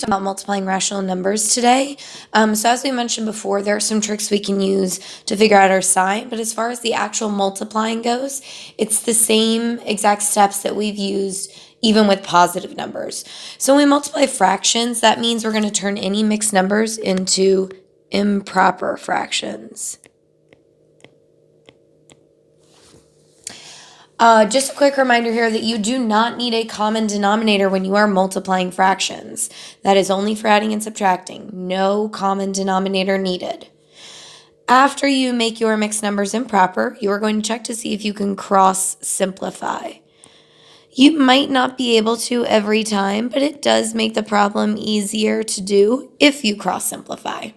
About multiplying rational numbers today. So as we mentioned before, there are some tricks we can use to figure out our sign, but as far as the actual multiplying goes, it's the same exact steps that we've used even with positive numbers. So when we multiply fractions, that means we're going to turn any mixed numbers into improper fractions. Just a quick reminder here that you do not need a common denominator when you are multiplying fractions. That is only for adding and subtracting. No common denominator needed. After you make your mixed numbers improper, you are going to check to see if you can cross simplify. You might not be able to every time, but it does make the problem easier to do if you cross simplify.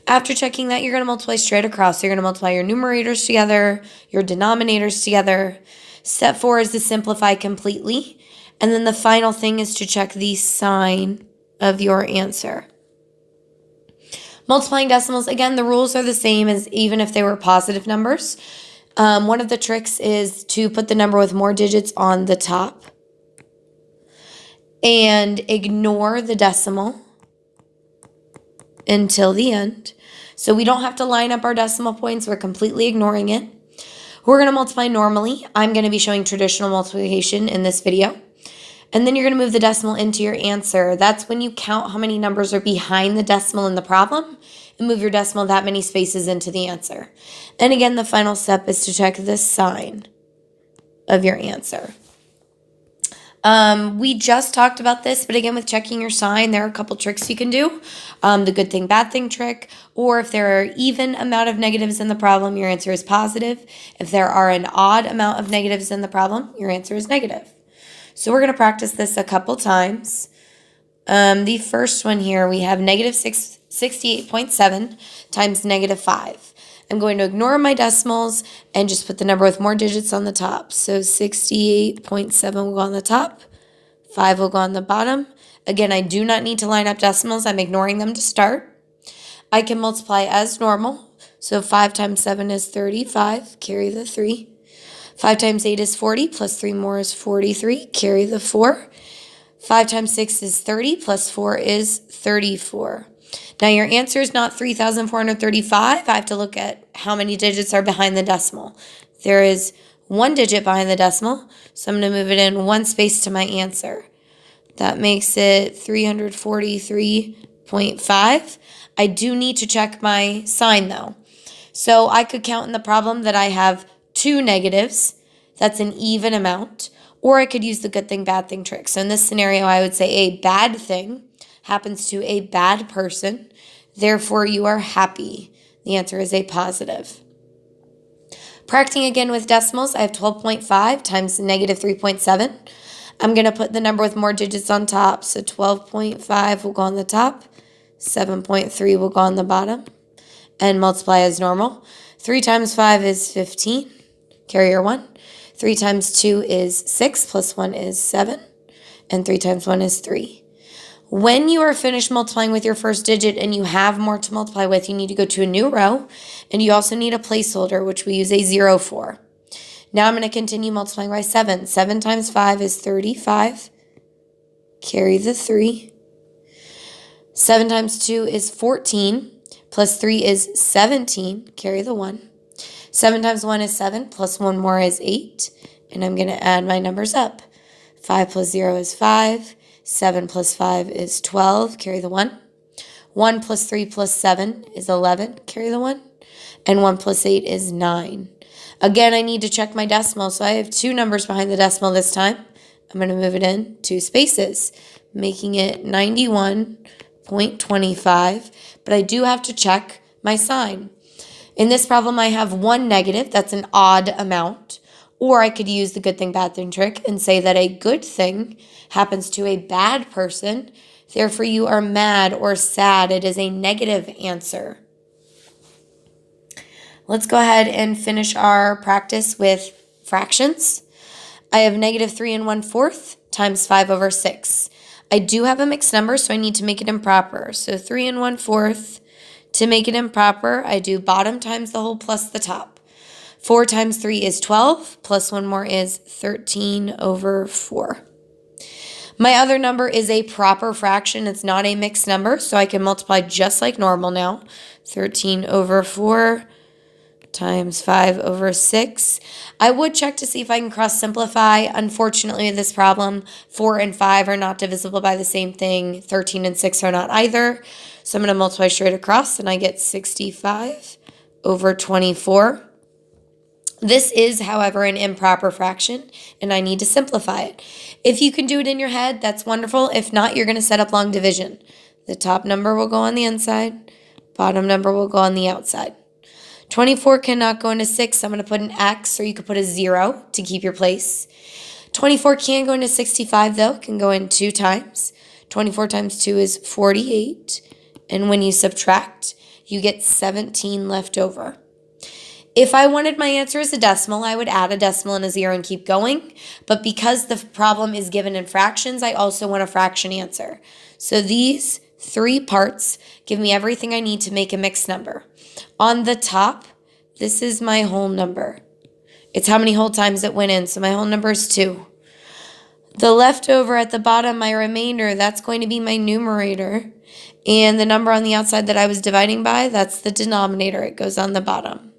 After checking that, you're going to multiply straight across. So you're going to multiply your numerators together, your denominators together. Step 4 is to simplify completely. And then the final thing is to check the sign of your answer. Multiplying decimals, again, the rules are the same as even if they were positive numbers. One of the tricks is to put the number with more digits on the top and ignore the decimal until the end. So we don't have to line up our decimal points. We're completely ignoring it. We're going to multiply normally. I'm going to be showing traditional multiplication in this video. And then you're going to move the decimal into your answer. That's when you count how many numbers are behind the decimal in the problem and move your decimal that many spaces into the answer. And again, the final step is to check the sign of your answer. We just talked about this, but again, with checking your sign, there are a couple tricks you can do. The good thing, bad thing trick, or if there are even amount of negatives in the problem, your answer is positive. If there are an odd amount of negatives in the problem, your answer is negative. So we're going to practice this a couple times. The first one here, we have negative 68.7 times negative 5. I'm going to ignore my decimals and just put the number with more digits on the top. So 68.7 will go on the top. 5 will go on the bottom. Again, I do not need to line up decimals. I'm ignoring them to start. I can multiply as normal. So 5 times 7 is 35. Carry the 3. 5 times 8 is 40. Plus 3 more is 43. Carry the 4. 5 times 6 is 30. Plus 4 is 34. Now your answer is not 3,435. I have to look at how many digits are behind the decimal. There is one digit behind the decimal, so I'm going to move it in one space to my answer. That makes it 343.5. I do need to check my sign though. So I could count in the problem that I have 2 negatives. That's an even amount. Or I could use the good thing, bad thing trick. So in this scenario, I would say a bad thing happens to a bad person. Therefore, you are happy. The answer is a positive. Practicing again with decimals, I have 12.5 times negative 3.7. I'm going to put the number with more digits on top. So 12.5 will go on the top. 7.3 will go on the bottom. And multiply as normal. 3 times 5 is 15. Carry your 1. 3 times 2 is 6. Plus 1 is 7. And 3 times 1 is 3. When you are finished multiplying with your first digit and you have more to multiply with, you need to go to a new row, and you also need a placeholder, which we use a 0 for. Now I'm going to continue multiplying by 7. 7 times 5 is 35. Carry the 3. 7 times 2 is 14. Plus 3 is 17. Carry the 1. 7 times 1 is 7. Plus 1 more is 8. And I'm going to add my numbers up. 5 plus 0 is 5. 7 plus 5 is 12, carry the 1. 1 plus 3 plus 7 is 11, carry the 1. And 1 plus 8 is 9. Again, I need to check my decimal, so I have 2 numbers behind the decimal this time. I'm going to move it in 2 spaces, making it 91.25, but I do have to check my sign. In this problem, I have 1 negative, that's an odd amount. Or I could use the good thing, bad thing trick and say that a good thing happens to a bad person. Therefore, you are mad or sad. It is a negative answer. Let's go ahead and finish our practice with fractions. I have negative 3 1/4 times 5 over 6. I do have a mixed number, so I need to make it improper. So 3 1/4. To make it improper, I do bottom times the whole plus the top. 4 times 3 is 12, plus 1 more is 13 over 4. My other number is a proper fraction. It's not a mixed number, so I can multiply just like normal now. 13 over 4 times 5 over 6. I would check to see if I can cross simplify. Unfortunately, this problem, 4 and 5 are not divisible by the same thing. 13 and 6 are not either. So I'm going to multiply straight across, and I get 65 over 24. This is, however, an improper fraction, and I need to simplify it. If you can do it in your head, that's wonderful. If not, you're going to set up long division. The top number will go on the inside. Bottom number will go on the outside. 24 cannot go into 6, so I'm going to put an X, or you could put a 0 to keep your place. 24 can go into 65, though. It can go in 2 times. 24 times 2 is 48. And when you subtract, you get 17 left over. If I wanted my answer as a decimal, I would add a decimal and a 0 and keep going. But because the problem is given in fractions, I also want a fraction answer. So these 3 parts give me everything I need to make a mixed number. On the top, this is my whole number. It's how many whole times it went in, so my whole number is 2. The leftover at the bottom, my remainder, that's going to be my numerator. And the number on the outside that I was dividing by, that's the denominator. It goes on the bottom.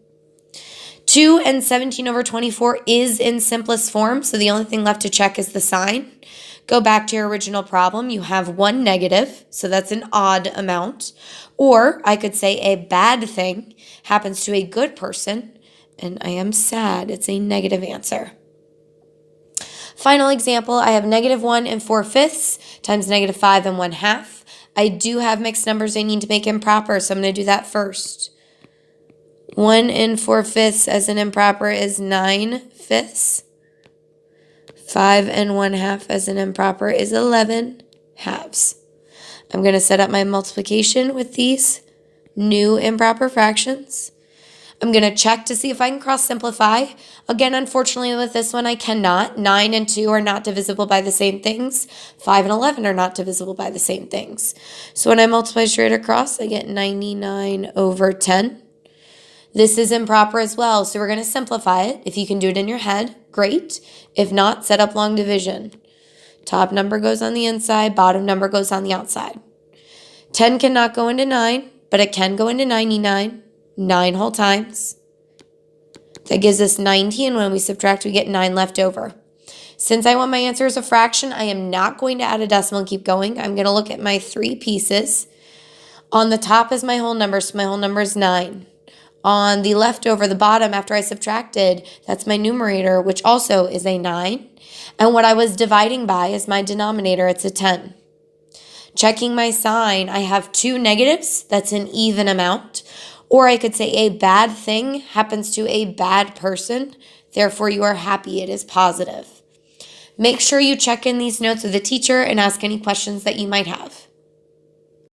2 and 17 over 24 is in simplest form, so the only thing left to check is the sign. Go back to your original problem. You have 1 negative, so that's an odd amount. Or I could say a bad thing happens to a good person, and I am sad. It's a negative answer. Final example, I have -1 and 4/5 times -5 and 1/2. I do have mixed numbers I need to make improper, so I'm going to do that first. 1 and 4/5 as an improper is 9/5. 5 and 1/2 as an improper is 11/2. I'm going to set up my multiplication with these new improper fractions. I'm going to check to see if I can cross simplify. Again, unfortunately with this one I cannot. 9 and 2 are not divisible by the same things. 5 and 11 are not divisible by the same things. So when I multiply straight across, I get 99 over 10. This is improper as well, so we're going to simplify it. If you can do it in your head, great. If not, set up long division. Top number goes on the inside, bottom number goes on the outside. 10 cannot go into 9, but it can go into 99. 9 whole times. That gives us 90, and when we subtract, we get 9 left over. Since I want my answer as a fraction, I am not going to add a decimal and keep going. I'm going to look at my 3 pieces. On the top is my whole number, so my whole number is 9. On the leftover, the bottom, after I subtracted, that's my numerator, which also is a 9. And what I was dividing by is my denominator. It's a 10. Checking my sign, I have 2 negatives. That's an even amount. Or I could say a bad thing happens to a bad person. Therefore, you are happy. It is positive. Make sure you check in these notes with the teacher and ask any questions that you might have.